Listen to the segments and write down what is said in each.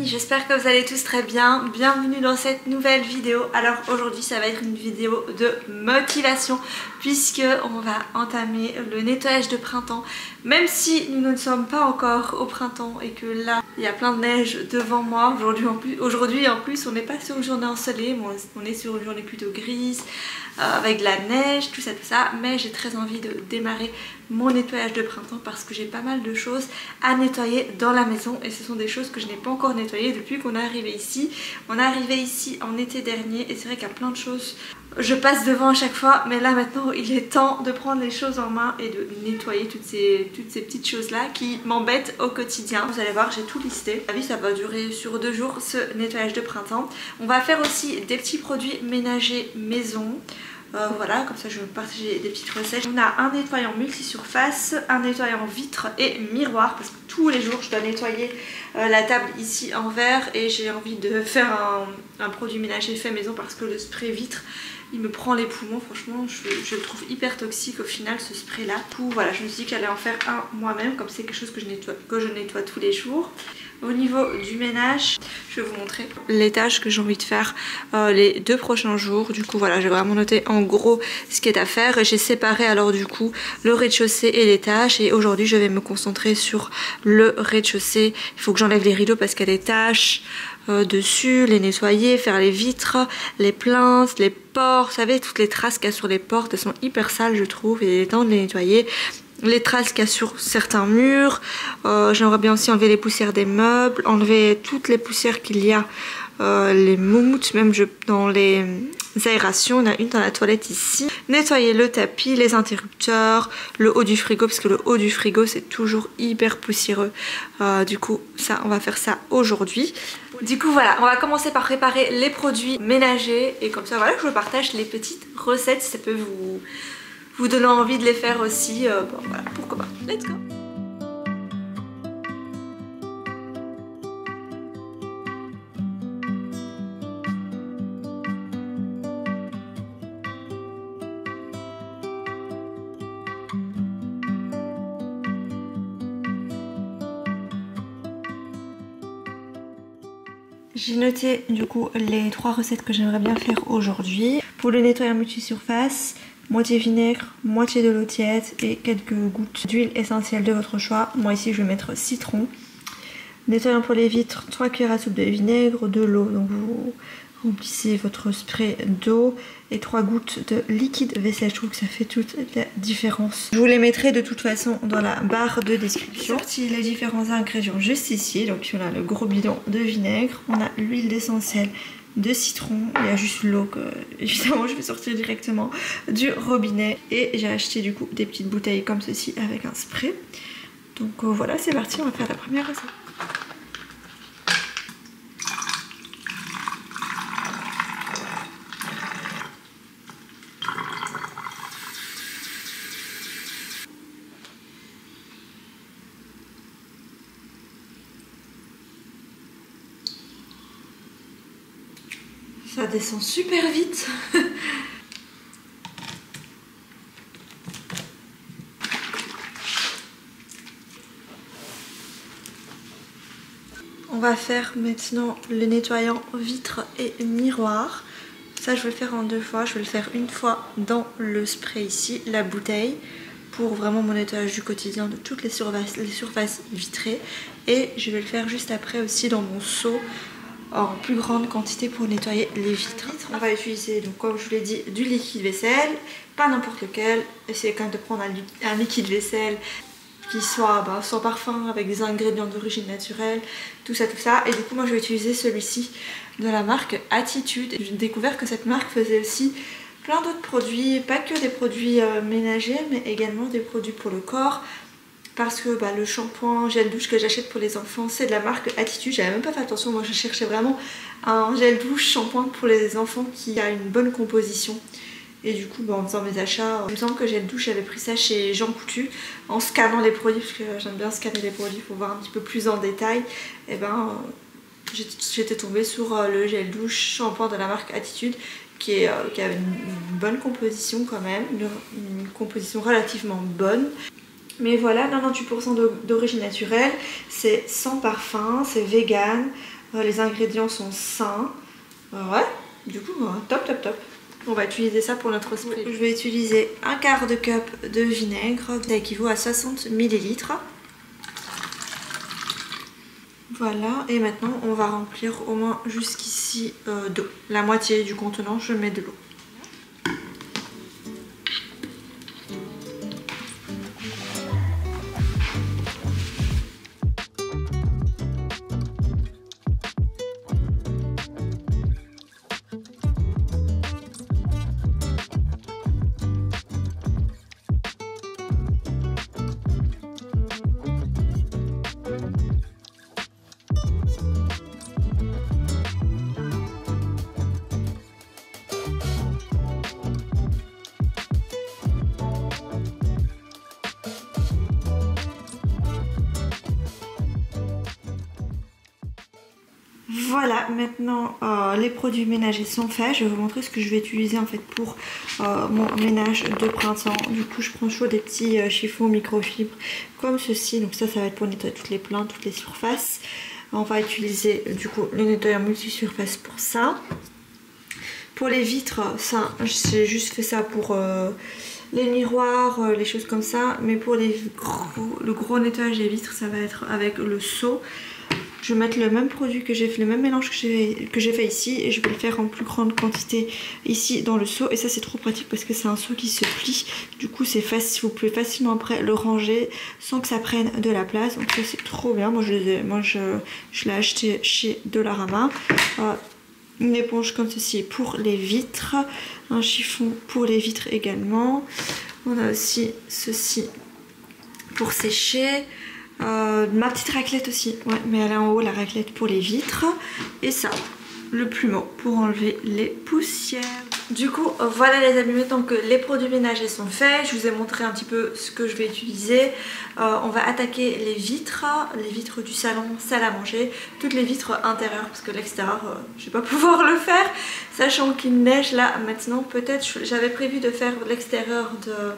amis, j'espère que vous allez tous très bien. Bienvenue dans cette nouvelle vidéo. Alors aujourd'hui ça va être une vidéo de motivation puisque on va entamer le nettoyage de printemps. Même si nous ne sommes pas encore au printemps et que là il y a plein de neige devant moi. Aujourd'hui en plus on n'est pas sur une journée ensoleillée, on est sur une journée plutôt grise avec de la neige, tout ça. Mais j'ai très envie de démarrer mon nettoyage de printemps parce que j'ai pas mal de choses à nettoyer dans la maison et ce sont des choses que je n'ai pas encore nettoyées depuis qu'on est arrivé ici. On est arrivé ici en été dernier et c'est vrai qu'il y a plein de choses, je passe devant à chaque fois, mais là maintenant il est temps de prendre les choses en main et de nettoyer toutes ces petites choses là qui m'embêtent au quotidien. Vous allez voir, j'ai tout listé. À vie ça va durer sur 2 jours ce nettoyage de printemps. On va faire aussi des petits produits ménagers maison. Voilà, comme ça je vais vous partager des petites recettes. On a un nettoyant multisurface, un nettoyant vitre et miroir parce que tous les jours je dois nettoyer la table ici en verre et j'ai envie de faire un produit ménager fait maison parce que le spray vitre il me prend les poumons, franchement je le trouve hyper toxique au final ce spray là. Du coup voilà, je me suis dit que j'allais en faire un moi-même comme c'est quelque chose que je nettoie tous les jours. Au niveau du ménage, je vais vous montrer les tâches que j'ai envie de faire les 2 prochains jours. Du coup voilà, j'ai vraiment noté en gros ce qui est à faire et j'ai séparé alors du coup le rez-de-chaussée et les tâches. Et aujourd'hui je vais me concentrer sur le rez-de-chaussée. Il faut que j'enlève les rideaux parce qu'il y a des taches dessus, les nettoyer, faire les vitres, les plinthes, les portes. Vous savez, toutes les traces qu'il y a sur les portes, elles sont hyper sales je trouve et il est temps de les nettoyer. Les traces qu'il y a sur certains murs, j'aimerais bien aussi enlever les poussières des meubles, enlever toutes les poussières qu'il y a, les moumoutes, même dans les aérations, il y en a une dans la toilette ici. Nettoyer le tapis, les interrupteurs, le haut du frigo, parce que le haut du frigo c'est toujours hyper poussiéreux. Du coup ça, on va faire ça aujourd'hui. Du coup voilà, on va commencer par préparer les produits ménagers et comme ça voilà, je vous partage les petites recettes si ça peut vous donner envie de les faire aussi, bon voilà, pourquoi pas, let's go. J'ai noté du coup les 3 recettes que j'aimerais bien faire aujourd'hui. Pour le nettoyant multisurface, moitié vinaigre, moitié de l'eau tiède et quelques gouttes d'huile essentielle de votre choix. Moi ici je vais mettre citron. Nettoyant pour les vitres, 3 cuillères à soupe de vinaigre, de l'eau, donc vous remplissez votre spray d'eau et 3 gouttes de liquide vaisselle. Je trouve que ça fait toute la différence. Je vous les mettrai de toute façon dans la barre de description. J'ai sorti les différents ingrédients juste ici. Donc on a le gros bidon de vinaigre, on a l'huile d'essentiel de citron, il y a juste l'eau que évidemment je vais sortir directement du robinet et j'ai acheté du coup des petites bouteilles comme ceci avec un spray. Donc voilà, c'est parti, on va faire la première recette. Ça descend super vite. On va faire maintenant le nettoyant vitre et miroir. Ça je vais le faire en 2 fois. Je vais le faire une fois dans le spray ici, la bouteille, pour vraiment mon nettoyage du quotidien de toutes les surfaces vitrées. Et je vais le faire juste après aussi dans mon seau en plus grande quantité pour nettoyer les vitres. On va utiliser, donc comme je vous l'ai dit, du liquide vaisselle, pas n'importe lequel. Essayez quand même de prendre un liquide vaisselle qui soit sans parfum, avec des ingrédients d'origine naturelle, tout ça. Et du coup moi je vais utiliser celui-ci de la marque Attitude. J'ai découvert que cette marque faisait aussi plein d'autres produits, pas que des produits ménagers, mais également des produits pour le corps. Parce que le shampoing, gel douche que j'achète pour les enfants, c'est de la marque Attitude. J'avais même pas fait attention, moi je cherchais vraiment un gel douche shampoing pour les enfants qui a une bonne composition. Et du coup en faisant mes achats, il me semble que gel douche j'avais pris ça chez Jean Coutu en scannant les produits, parce que j'aime bien scanner les produits pour voir un petit peu plus en détail. Et j'étais tombée sur le gel douche shampoing de la marque Attitude qui a une bonne composition quand même, une composition relativement bonne. Mais voilà, 98% d'origine naturelle, c'est sans parfum, c'est vegan, Les ingrédients sont sains. Ouais, du coup, top. On va utiliser ça pour notre spray. Je vais utiliser un quart de cup de vinaigre, ça équivaut à 60 ml. Voilà, et maintenant on va remplir au moins jusqu'ici d'eau. La moitié du contenant, je mets de l'eau. Voilà, maintenant les produits ménagers sont faits. Je vais vous montrer ce que je vais utiliser en fait pour mon ménage de printemps. Du coup, je prends toujours des petits chiffons microfibres comme ceci. Donc ça va être pour nettoyer toutes les plantes, toutes les surfaces. On va utiliser du coup le nettoyeur multi-surface pour ça. Pour les vitres, ça, j'ai juste fait ça pour les miroirs, les choses comme ça. Mais pour le gros nettoyage des vitres, ça va être avec le seau. Je vais mettre le même produit que j'ai fait, le même mélange que j'ai fait ici, et je vais le faire en plus grande quantité ici dans le seau. Et ça c'est trop pratique parce que c'est un seau qui se plie, du coup c'est facile, vous pouvez facilement après le ranger sans que ça prenne de la place. Donc ça c'est trop bien. Moi je l'ai acheté chez Dollarama. Une éponge comme ceci pour les vitres, un chiffon pour les vitres également. On a aussi ceci pour sécher. Ma petite raclette aussi, ouais, mais elle est en haut, la raclette pour les vitres. Et ça, le plumeau pour enlever les poussières. Du coup, voilà les amis, maintenant que les produits ménagers sont faits, je vous ai montré un petit peu ce que je vais utiliser. On va attaquer les vitres du salon, salle à manger, toutes les vitres intérieures, parce que l'extérieur, je vais pas pouvoir le faire, sachant qu'il neige là maintenant. Peut-être, j'avais prévu de faire l'extérieur de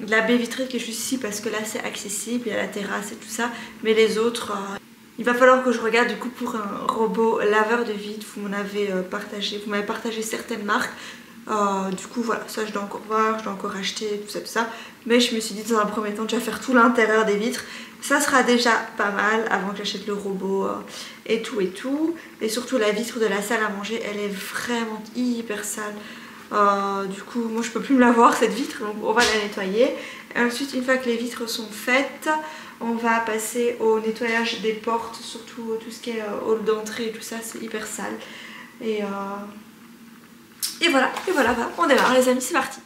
la baie vitrée qui est juste ici parce que là c'est accessible, il y a la terrasse et tout ça, mais les autres il va falloir que je regarde du coup pour un robot laveur de vitres. Vous m'avez partagé certaines marques, du coup voilà, ça je dois encore voir, je dois encore acheter tout ça, mais je me suis dit dans un premier temps déjà faire tout l'intérieur des vitres, ça sera déjà pas mal avant que j'achète le robot et tout, et surtout la vitre de la salle à manger, elle est vraiment hyper sale. Du coup moi je peux plus me la voir cette vitre, donc on va la nettoyer. Et ensuite une fois que les vitres sont faites, on va passer au nettoyage des portes, surtout tout ce qui est hall d'entrée et tout ça, c'est hyper sale. Et voilà, on démarre les amis, c'est parti.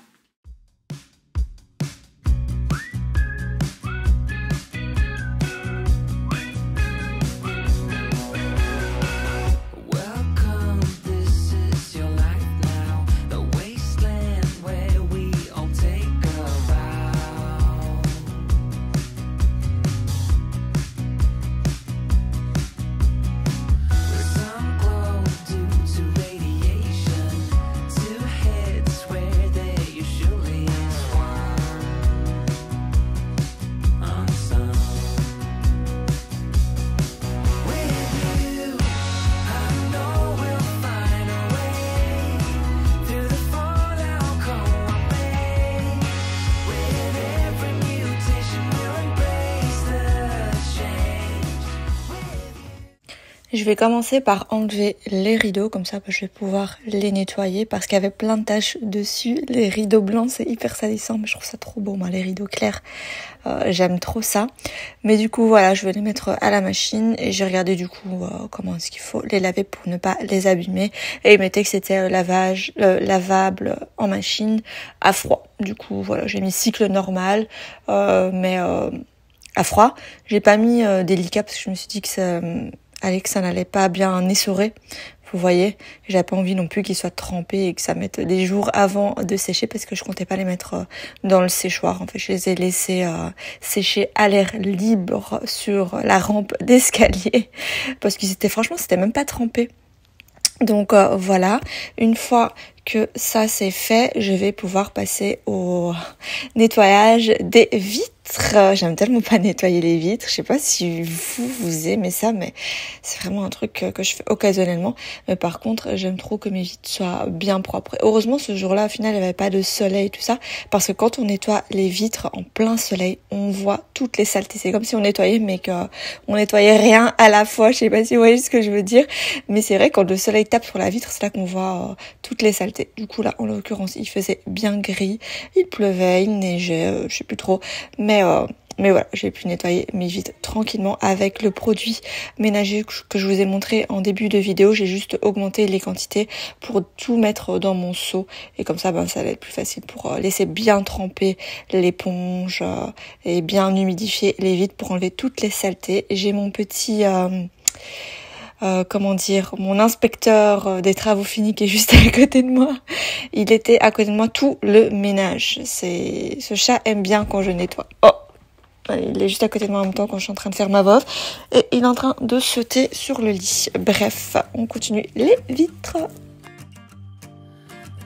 Je vais commencer par enlever les rideaux, comme ça je vais pouvoir les nettoyer parce qu'il y avait plein de taches dessus. Les rideaux blancs c'est hyper salissant, mais je trouve ça trop beau moi, les rideaux clairs, j'aime trop ça. Mais du coup voilà, je vais les mettre à la machine et j'ai regardé du coup comment est-ce qu'il faut les laver pour ne pas les abîmer. Et il mettait que c'était lavable en machine à froid. Du coup voilà, j'ai mis cycle normal, mais à froid. J'ai pas mis délicat parce que je me suis dit que ça n'allait pas bien essorer, vous voyez. J'avais pas envie non plus qu'ils soient trempés et que ça mette des jours avant de sécher parce que je comptais pas les mettre dans le séchoir. En fait, je les ai laissés sécher à l'air libre sur la rampe d'escalier parce qu'ils étaient, franchement, c'était même pas trempé. Donc voilà, une fois que ça c'est fait, je vais pouvoir passer au nettoyage des vitres. J'aime tellement pas nettoyer les vitres. Je sais pas si vous aimez ça, mais c'est vraiment un truc que je fais occasionnellement. Mais par contre, j'aime trop que mes vitres soient bien propres. Et heureusement, ce jour-là, au final, il n'y avait pas de soleil, tout ça. Parce que quand on nettoie les vitres en plein soleil, on voit toutes les saletés. C'est comme si on nettoyait, mais qu'on nettoyait rien à la fois. Je sais pas si vous voyez ce que je veux dire. Mais c'est vrai, quand le soleil tape sur la vitre, c'est là qu'on voit toutes les saletés. Du coup, là, en l'occurrence, il faisait bien gris. Il pleuvait, il neigeait, je sais plus trop. Mais voilà, j'ai pu nettoyer mes vitres tranquillement avec le produit ménager que je vous ai montré en début de vidéo. J'ai juste augmenté les quantités pour tout mettre dans mon seau. Et comme ça, ça va être plus facile pour laisser bien tremper l'éponge et bien humidifier les vitres pour enlever toutes les saletés. J'ai mon petit... mon inspecteur des travaux finis qui est juste à côté de moi. Il était à côté de moi tout le ménage. Ce chat aime bien quand je nettoie. Oh, il est juste à côté de moi en même temps quand je suis en train de faire ma voix et il est en train de sauter sur le lit. Bref, on continue les vitres.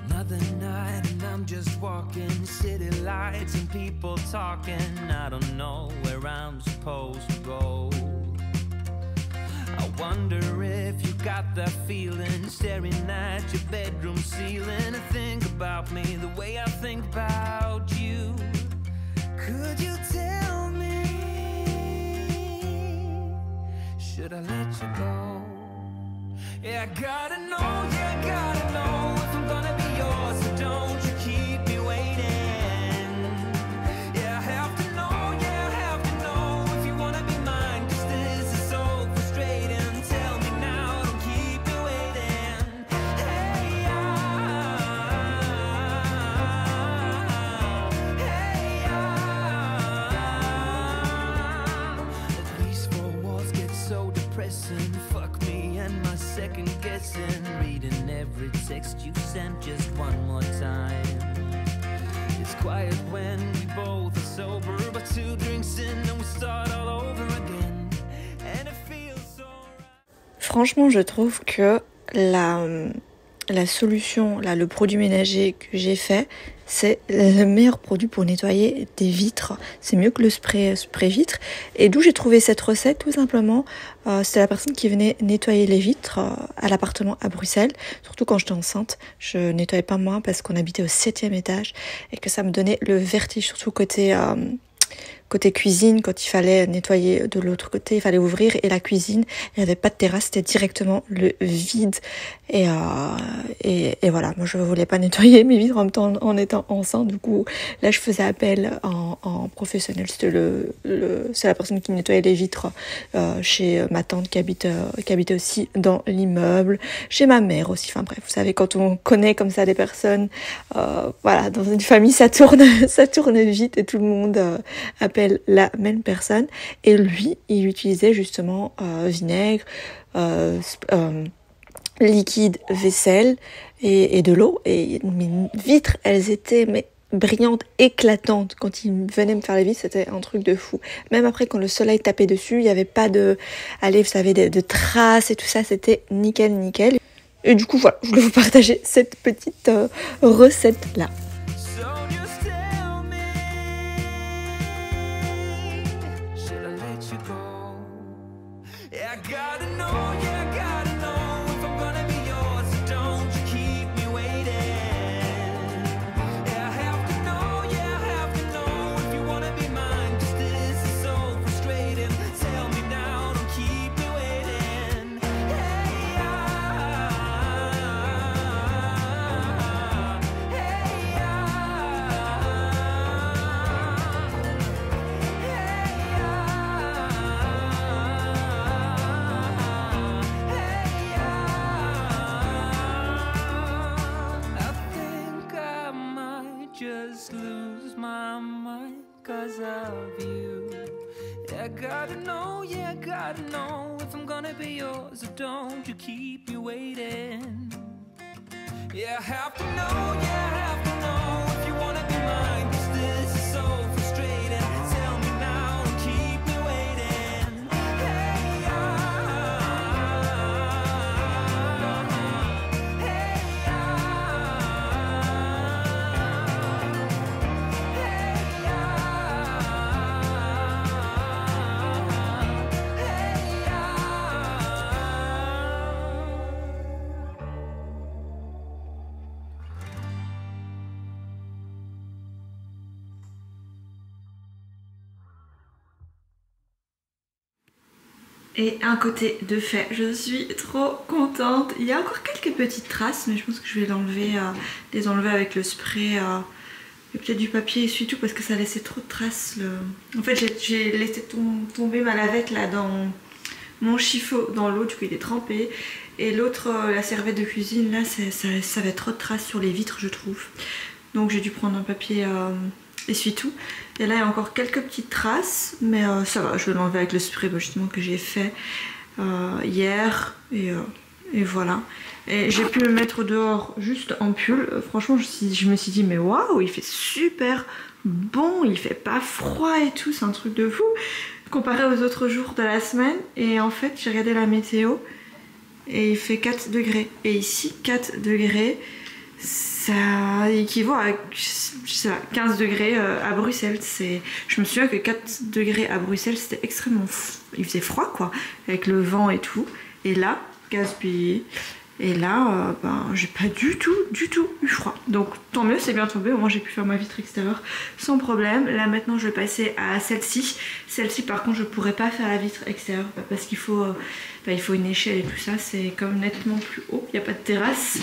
Another night and I'm just walking city lights and people talking. I don't know where I'm supposed to go. I wonder if you got that feeling, staring at your bedroom ceiling. And think about me the way I think about you. Could you tell me, should I let you go? Yeah, I gotta know, yeah, I gotta know if I'm gonna be yours, so don't you keep me waiting. Yeah, I have to know, yeah, I have to know if you wanna be mine, 'cause this is so frustrating. Tell me now, don't keep me waiting. Hey, the peaceful walls get so depressing. Fuck me and my second guessing, reading every text you sent just one more time. It's quiet when we both are sober, but 2 drinks in and we start all over again. And it feels so right. Franchement, je trouve que la solution, là, le produit ménager que j'ai fait, c'est le meilleur produit pour nettoyer des vitres. C'est mieux que le spray vitre. Et d'où j'ai trouvé cette recette, tout simplement, c'était la personne qui venait nettoyer les vitres à l'appartement à Bruxelles. Surtout quand j'étais enceinte, je nettoyais pas moi parce qu'on habitait au 7e étage et que ça me donnait le vertige, surtout côté cuisine, quand il fallait nettoyer de l'autre côté, il fallait ouvrir, et la cuisine, il n'y avait pas de terrasse, c'était directement le vide. Et voilà, moi je voulais pas nettoyer mes vitres en même temps en étant enceinte, du coup là je faisais appel en professionnel. C'était c'est la personne qui me nettoyait les vitres chez ma tante qui habitait aussi dans l'immeuble, chez ma mère aussi. Enfin bref, vous savez, quand on connaît comme ça des personnes, voilà, dans une famille ça tourne vite et tout le monde appelle la même personne. Et lui, il utilisait justement vinaigre, liquide vaisselle et de l'eau. Et mes vitres, elles étaient brillantes, éclatantes. Quand il venait me faire les vitres, c'était un truc de fou. Même après, quand le soleil tapait dessus, il n'y avait pas de traces et tout ça. C'était nickel. Et du coup, voilà, je voulais vous partager cette petite recette-là. Just lose my mind 'cause of you. Yeah, I gotta know, yeah, I gotta know if I'm gonna be yours or don't you keep me waiting. Yeah, I have to know, yeah, I have to know if you wanna be mine, 'cause this is so frustrating. Tell me now, don't keep me waiting. Hey, et un côté de fait. Je suis trop contente. Il y a encore quelques petites traces, mais je pense que je vais les enlever avec le spray. Et peut-être du papier essuie-tout parce que ça laissait trop de traces. En fait, j'ai laissé tomber ma lavette là dans mon chiffon dans l'eau, du coup il est trempé. Et l'autre, la serviette de cuisine, là, ça avait trop de traces sur les vitres, je trouve. Donc j'ai dû prendre un papier essuie-tout. Et là, il y a encore quelques petites traces, mais ça va, je vais l'enlever avec le spray justement que j'ai fait hier. Et voilà. Et j'ai pu me mettre dehors juste en pull. Franchement, je me suis dit, mais waouh, il fait super bon, il fait pas froid et tout, c'est un truc de fou. Comparé aux autres jours de la semaine. Et en fait, j'ai regardé la météo et il fait 4 degrés. Et ici, 4 degrés, ça équivaut à 15 degrés à Bruxelles. Je me souviens que 4 degrés à Bruxelles, c'était extrêmement... Il faisait froid, quoi, avec le vent et tout. Et là, gaspillé. Et là, j'ai pas du tout eu froid. Donc tant mieux, c'est bien tombé. Au moins j'ai pu faire ma vitre extérieure sans problème. Là maintenant je vais passer à celle-ci. Celle-ci par contre je pourrais pas faire la vitre extérieure parce qu'il faut, il faut une échelle et tout ça. C'est comme nettement plus haut. Il n'y a pas de terrasse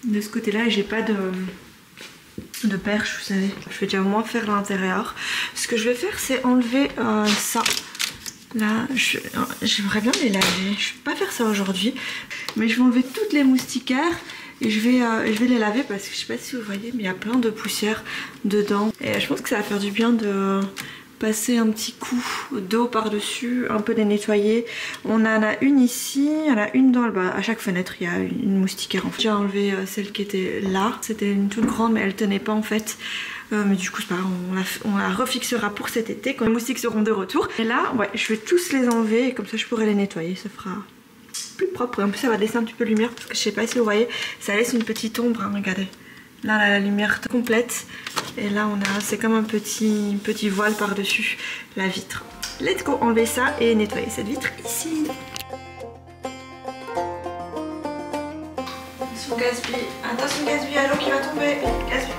de ce côté-là et j'ai pas de perche, vous savez. Je vais déjà au moins faire l'intérieur. Ce que je vais faire c'est enlever ça. Là, j'aimerais bien les laver. Je ne vais pas faire ça aujourd'hui. Mais je vais enlever toutes les moustiquaires et je vais les laver parce que je ne sais pas si vous voyez, mais il y a plein de poussière dedans. Et je pense que ça va faire du bien de passer un petit coup d'eau par-dessus, un peu les nettoyer. On en a une ici, il y en a une dans le bas. À chaque fenêtre, il y a une moustiquaire. En fait, j'ai enlevé celle qui était là. C'était une toute grande, mais elle tenait pas en fait. Mais du coup c'est pas grave, on la refixera pour cet été quand les moustiques seront de retour. Et là ouais, je vais tous les enlever et comme ça je pourrai les nettoyer, ça fera plus propre. Et en plus ça va laisser un petit peu de lumière parce que je sais pas si vous voyez, ça laisse une petite ombre, hein, regardez. Là la lumière complète et là c'est comme un petit voile par dessus la vitre. Let's go enlever ça et nettoyer cette vitre ici. Attention Gatsby, attention Gatsby, à l'eau qui va tomber. Gatsby.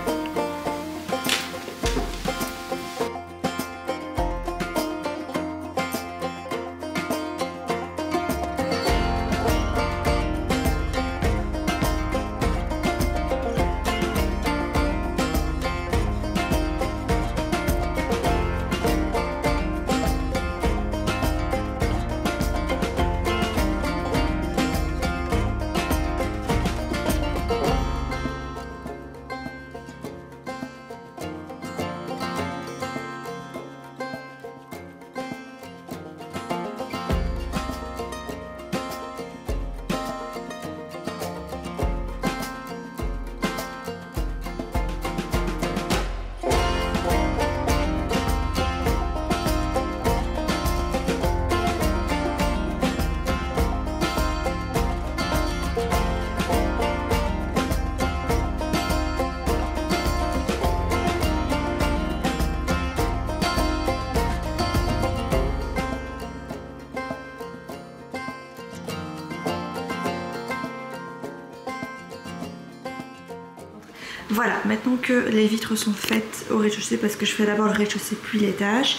Voilà, maintenant que les vitres sont faites au rez-de-chaussée, parce que je fais d'abord le rez-de-chaussée puis l'étage,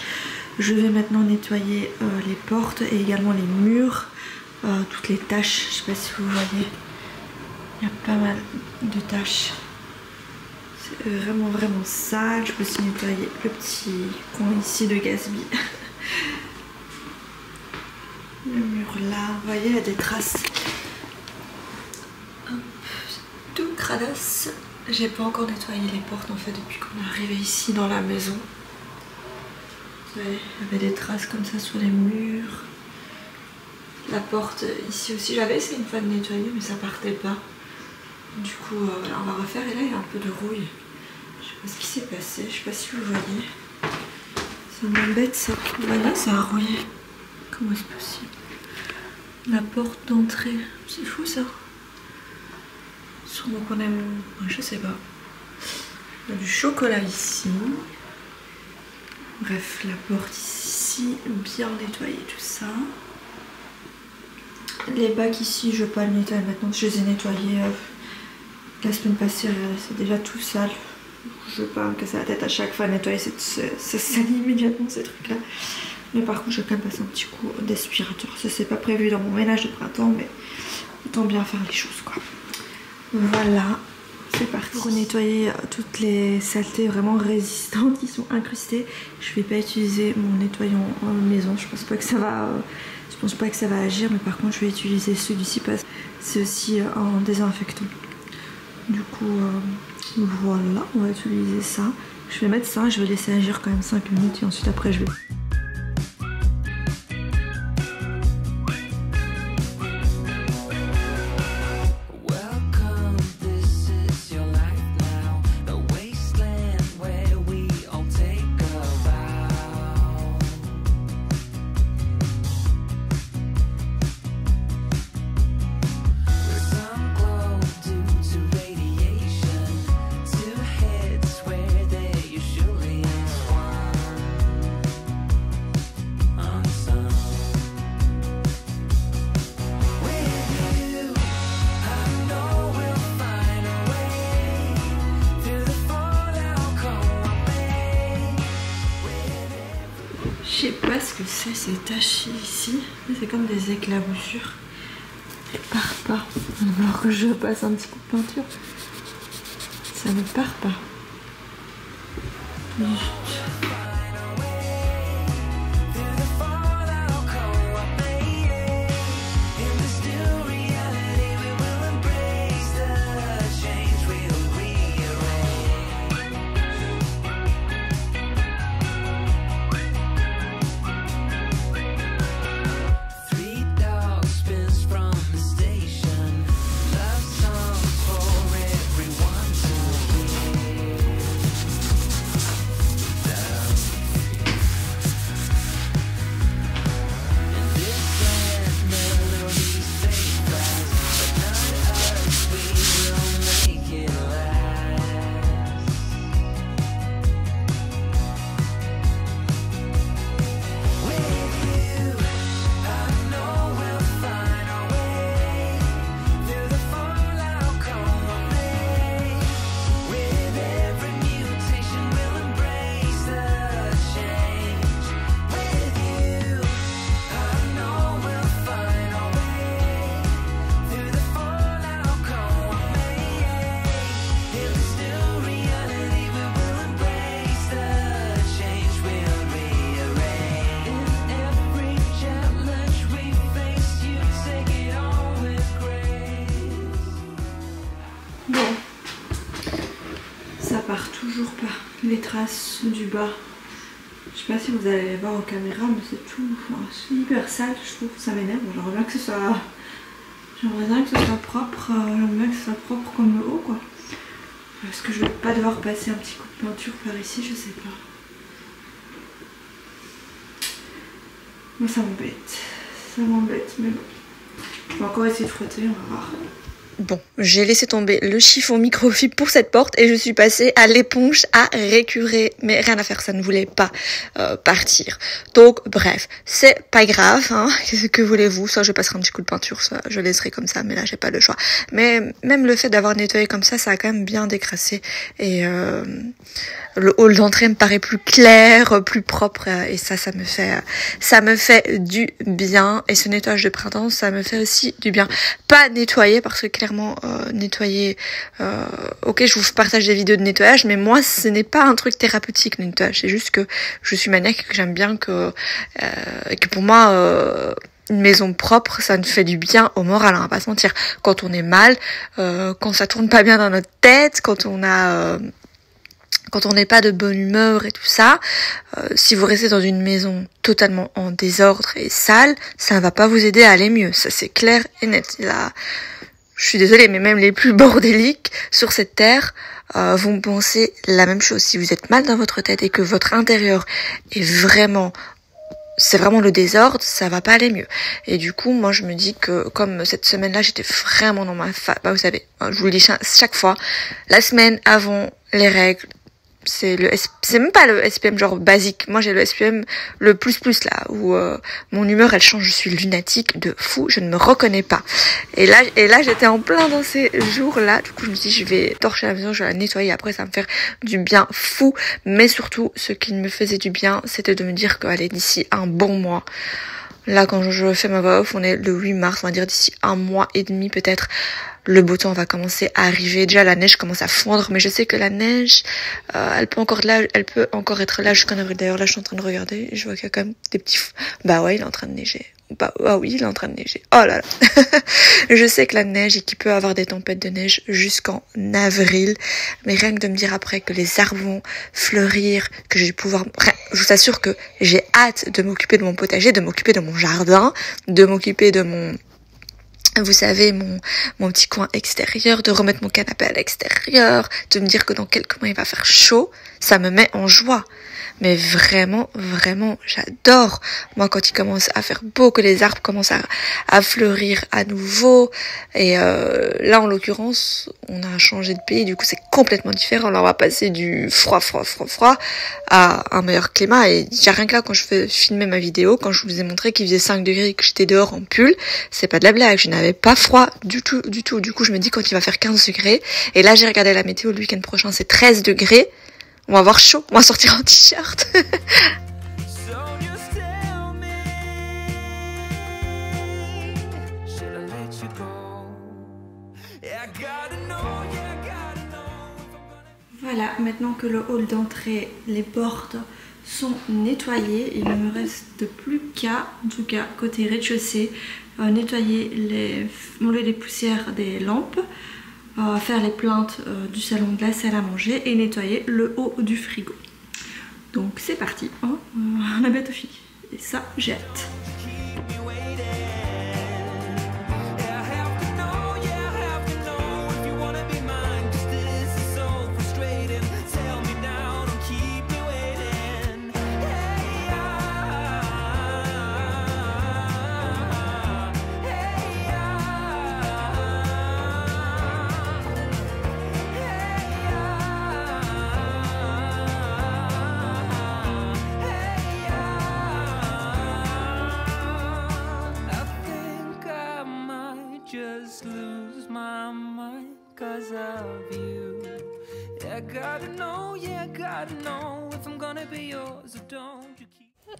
je vais maintenant nettoyer les portes et également les murs, toutes les taches, je sais pas si vous voyez, il y a pas mal de taches. C'est vraiment sale. Je peux aussi nettoyer le petit coin ici de Gatsby. Le mur là, vous voyez, il y a des traces. Hop, tout cradasse. J'ai pas encore nettoyé les portes en fait depuis qu'on est arrivé ici dans la maison. Vous voyez, il y avait des traces comme ça sur les murs. La porte ici aussi, j'avais essayé une fois de nettoyer mais ça partait pas. Du coup, voilà, on va refaire et là il y a un peu de rouille. Je sais pas ce qui s'est passé, je sais pas si vous voyez. Ça m'embête ça. Voilà, ça a rouillé. Comment est-ce possible? La porte d'entrée, c'est fou ça. Sûrement qu'on aime... je sais pas. Il y a du chocolat ici. Bref, la porte ici, bien nettoyer tout ça. Les bacs ici, je vais pas les nettoyer maintenant. Je les ai nettoyés la semaine passée. C'est déjà tout sale. Je veux pas me casser la tête à chaque fois à nettoyer. Ça salit immédiatement ces trucs là. Mais par contre, je vais quand même passer un petit coup d'aspirateur. Ça, c'est pas prévu dans mon ménage de printemps, mais autant bien faire les choses, quoi. Voilà, c'est parti. Pour nettoyer toutes les saletés vraiment résistantes qui sont incrustées, je vais pas utiliser mon nettoyant maison. Je pense pas que ça va agir, mais par contre, je vais utiliser celui-ci parce que c'est aussi un désinfectant. Du coup, voilà, on va utiliser ça. Je vais mettre ça, je vais laisser agir quand même 5 minutes et ensuite après je vais... Je sais pas ce que c'est taché ici, mais c'est comme des éclaboussures. Elle part pas, alors que je passe un petit coup de peinture. Ça ne part pas. Ça part toujours pas, les traces du bas. Je sais pas si vous allez les voir en caméra, mais c'est tout, enfin, c'est hyper sale, je trouve, ça m'énerve. J'aimerais bien que ce soit, propre, j'aimerais bien que ce soit propre comme le haut, quoi. Est-ce que je vais pas devoir passer un petit coup de peinture par ici, je sais pas. Moi ça m'embête, mais bon. Je vais encore essayer de frotter, on va voir. Bon, j'ai laissé tomber le chiffon microfibre pour cette porte et je suis passée à l'éponge à récurer. Mais rien à faire, ça ne voulait pas partir. Donc bref, c'est pas grave, hein. Que voulez-vous? Soit je passerai un petit coup de peinture, soit je laisserai comme ça, mais là j'ai pas le choix. Mais même le fait d'avoir nettoyé comme ça a quand même bien décrassé. Et le hall d'entrée me paraît plus clair, plus propre, et ça me fait du bien. Et ce nettoyage de printemps, ça me fait aussi du bien. Pas nettoyer, parce que clairement nettoyer, ok, je vous partage des vidéos de nettoyage, mais moi ce n'est pas un truc thérapeutique, le nettoyage. C'est juste que je suis maniaque et que j'aime bien que pour moi une maison propre, ça nous fait du bien au moral, on va pas se mentir. Quand on est mal, quand ça tourne pas bien dans notre tête, quand on n'est pas de bonne humeur et tout ça, si vous restez dans une maison totalement en désordre et sale, ça ne va pas vous aider à aller mieux. Ça c'est clair et net. Là, je suis désolée, mais même les plus bordéliques sur cette terre vont penser la même chose. Si vous êtes mal dans votre tête et que votre intérieur est c'est vraiment le désordre, ça va pas aller mieux. Et du coup, moi je me dis que comme cette semaine-là, j'étais vraiment dans ma phase, vous savez, je vous le dis chaque fois, la semaine avant les règles, c'est même pas le SPM genre basique. Moi j'ai le SPM le plus là où mon humeur elle change, je suis lunatique de fou, je ne me reconnais pas. Et là j'étais en plein dans ces jours-là. Du coup je me suis dit je vais torcher la maison, je vais la nettoyer, après ça va me faire du bien fou. Mais surtout ce qui me faisait du bien, c'était de me dire que allez, d'ici un bon mois, là quand je fais ma voix off, on est le 8 mars, on va dire d'ici un mois et demi peut-être, le beau temps va commencer à arriver. Déjà la neige commence à fondre, mais je sais que la neige, elle peut encore être là jusqu'en avril. D'ailleurs là je suis en train de regarder, je vois qu'il y a quand même des petits... Bah ouais, il est en train de neiger. Bah ah oui, il est en train de neiger. Oh là là. Je sais que la neige et qu'il peut avoir des tempêtes de neige jusqu'en avril, mais rien que de me dire après que les arbres vont fleurir, que je vais pouvoir... Je vous assure que j'ai hâte de m'occuper de mon potager, de m'occuper de mon jardin, de m'occuper de mon... Vous savez, mon petit coin extérieur, de remettre mon canapé à l'extérieur, de me dire que dans quelques mois il va faire chaud, ça me met en joie. Mais vraiment, j'adore. Moi, quand il commence à faire beau, que les arbres commencent à fleurir à nouveau. Et là, en l'occurrence, on a changé de pays, du coup c'est complètement différent. Là, on va passer du froid à un meilleur climat. Et déjà rien que là, quand je filmais ma vidéo, quand je vous ai montré qu'il faisait 5 degrés et que j'étais dehors en pull, c'est pas de la blague, je n'avais pas froid du tout. Du coup, je me dis quand il va faire 15 degrés, et là j'ai regardé la météo, le week-end prochain c'est 13 degrés, on va avoir chaud, on va sortir en t-shirt. Voilà, maintenant que le hall d'entrée, les portes sont nettoyées, il ne me reste plus qu'à, en tout cas côté rez-de-chaussée, nettoyer enlever les poussières des lampes, faire les plaintes du salon de la salle à manger et nettoyer le haut du frigo. Donc c'est parti, hein, la bête au fil. Et ça, j'ai hâte.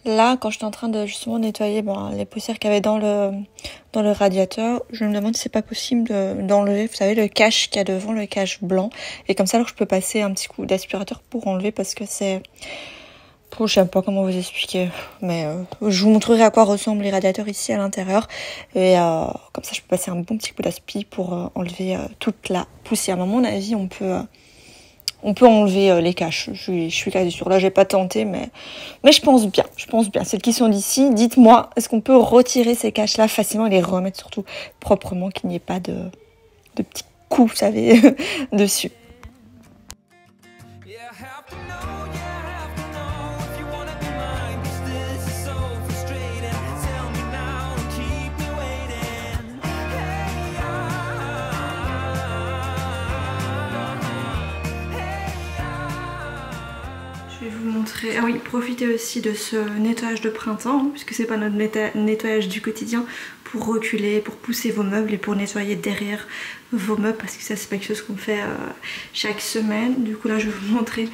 Là, quand j'étais en train de justement nettoyer les poussières qu'il y avait dans le radiateur, je me demande si c'est pas possible d'enlever, vous savez, le cache qu'il y a devant, le cache blanc. Et comme ça, alors je peux passer un petit coup d'aspirateur pour enlever, parce que c'est... Je sais pas comment vous expliquer, mais je vous montrerai à quoi ressemblent les radiateurs ici à l'intérieur. Et comme ça, je peux passer un bon petit coup d'aspi pour enlever toute la poussière. À mon avis, on peut enlever les caches. Je suis quasi sûre. Là, j'ai pas tenté, mais je pense bien. Celles qui sont d'ici, dites-moi, est-ce qu'on peut retirer ces caches-là facilement et les remettre surtout proprement, qu'il n'y ait pas de petits coups, vous savez, dessus. Ah oui, profitez aussi de ce nettoyage de printemps, hein, puisque c'est pas notre nettoyage du quotidien, pour reculer, pour pousser vos meubles et pour nettoyer derrière vos meubles, parce que ça c'est pas quelque chose qu'on fait chaque semaine. Du coup là je vais vous montrer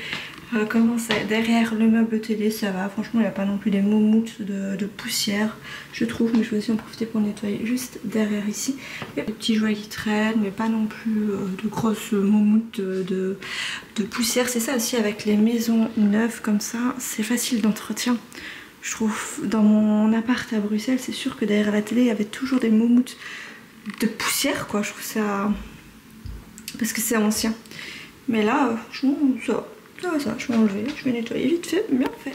comment ça, derrière le meuble télé ça va. Franchement il n'y a pas non plus des moumoutes de poussière, je trouve, mais je vais aussi en profiter pour nettoyer juste derrière ici. Il y a des petits jouets qui traînent, mais pas non plus de grosses moumoutes de poussière. C'est ça aussi avec les maisons neuves comme ça, c'est facile d'entretien. Je trouve, dans mon appart à Bruxelles, c'est sûr que derrière la télé il y avait toujours des moumoutes de poussière, quoi. Je trouve ça... parce que c'est ancien. Mais là, ça, je vais enlever, je vais nettoyer vite fait, bien fait.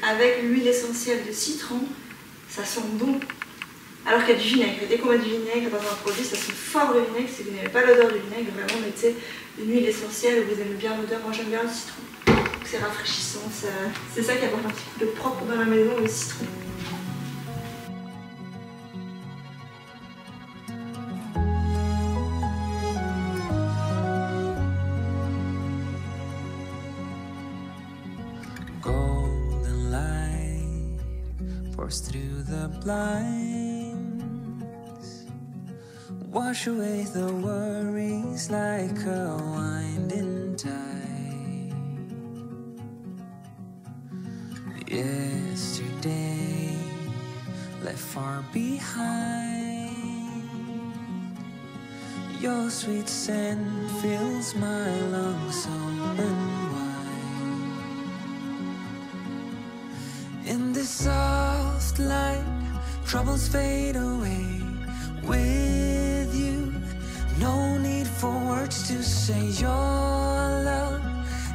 Avec l'huile essentielle de citron, ça sent bon. Alors qu'il y a du vinaigre. Et dès qu'on met du vinaigre dans un produit, ça sent fort le vinaigre. Si vous n'aimez pas l'odeur du vinaigre, vraiment mettez une huile essentielle, vous aimez bien l'odeur. Moi j'aime bien le citron. C'est rafraîchissant, c'est ça qui apporte un petit peu de propre dans la maison, le citron. force through the blinds. Wash away the worries like a winding tide. Yesterday left far behind. Your sweet scent fills my lungs open wide. In this soft light, troubles fade away with you. No need for words to say your love,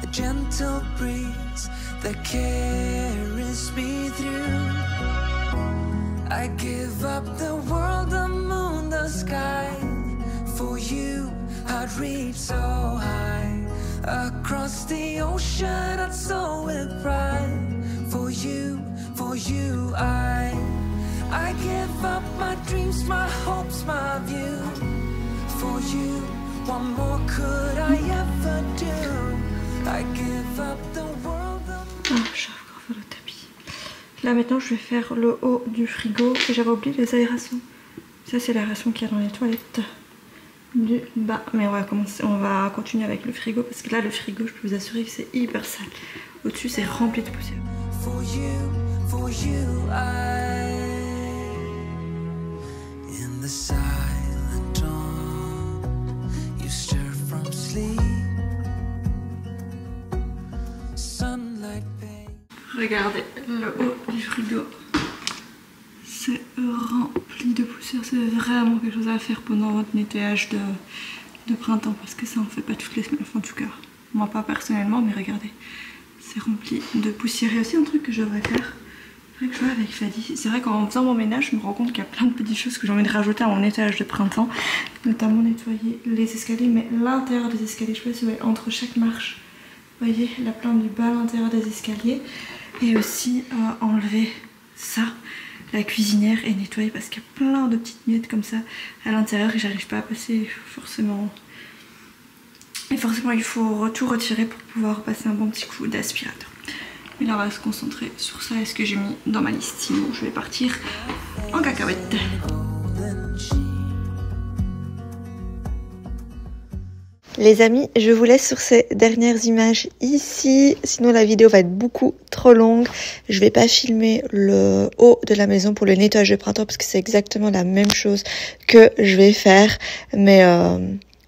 a gentle breeze that carries me through. I give up the world, the moon, the sky. For you, I'd reach so high. Across the ocean, I'd soar with pride. For you, I give up my dreams, my hopes, my view. For you, what more could I ever do? I give up the world. Ah, j'ai encore fait le tapis. Là maintenant, je vais faire le haut du frigo. J'avais oublié les aérations. Ça, c'est l'aération qu'il y a dans les toilettes du bas. Mais on va continuer avec le frigo parce que là, le frigo, je peux vous assurer que c'est hyper sale. Au-dessus, c'est rempli de poussière. For you, in the silent dawn, you stir from sleep. Sunlight bathed. Regardez le haut du frigo. C'est rempli de poussière. C'est vraiment quelque chose à faire pendant votre nettoyage de printemps parce que ça on fait pas toutes les semaines. Enfin, en tout cas, moi pas personnellement, mais regardez. C'est rempli de poussière. Et aussi un truc que je devrais faire, que je vois avec Fadi, c'est vrai qu'en faisant mon ménage, je me rends compte qu'il y a plein de petites choses que j'ai envie de rajouter à mon nettoyage de printemps, notamment nettoyer les escaliers, mais l'intérieur des escaliers. Je sais pas si vous voyez, entre chaque marche, vous voyez la plante du bas à l'intérieur des escaliers, et aussi enlever ça, la cuisinière, et nettoyer parce qu'il y a plein de petites miettes comme ça à l'intérieur et j'arrive pas à passer forcément. Et forcément il faut tout retirer pour pouvoir passer un bon petit coup d'aspirateur. Mais là on va se concentrer sur ça et ce que j'ai mis dans ma liste. Sinon je vais partir en cacahuète. Les amis, je vous laisse sur ces dernières images ici, sinon la vidéo va être beaucoup trop longue. Je vais pas filmer le haut de la maison pour le nettoyage de printemps parce que c'est exactement la même chose que je vais faire.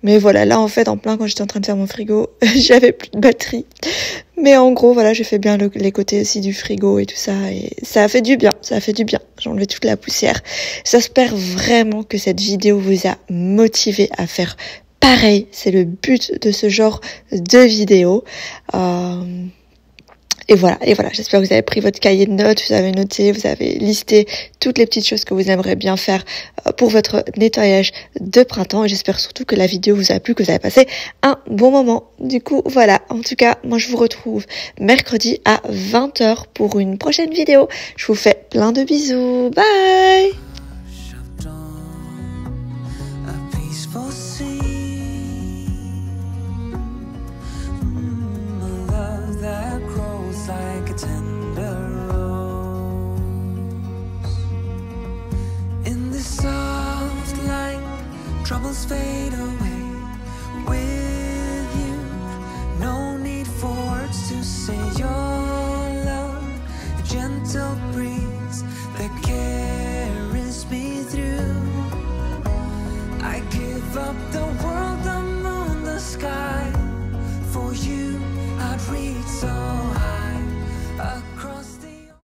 Mais voilà, là en fait en plein quand j'étais en train de faire mon frigo, j'avais plus de batterie. Mais en gros voilà, j'ai fait bien les côtés aussi du frigo et tout ça et ça a fait du bien, J'ai enlevé toute la poussière. J'espère vraiment que cette vidéo vous a motivé à faire pareil, c'est le but de ce genre de vidéo. Et voilà, j'espère que vous avez pris votre cahier de notes, vous avez noté, vous avez listé toutes les petites choses que vous aimeriez bien faire pour votre nettoyage de printemps. Et j'espère surtout que la vidéo vous a plu, que vous avez passé un bon moment. Du coup, voilà, en tout cas, moi je vous retrouve mercredi à 20 h pour une prochaine vidéo. Je vous fais plein de bisous, bye! Like a tender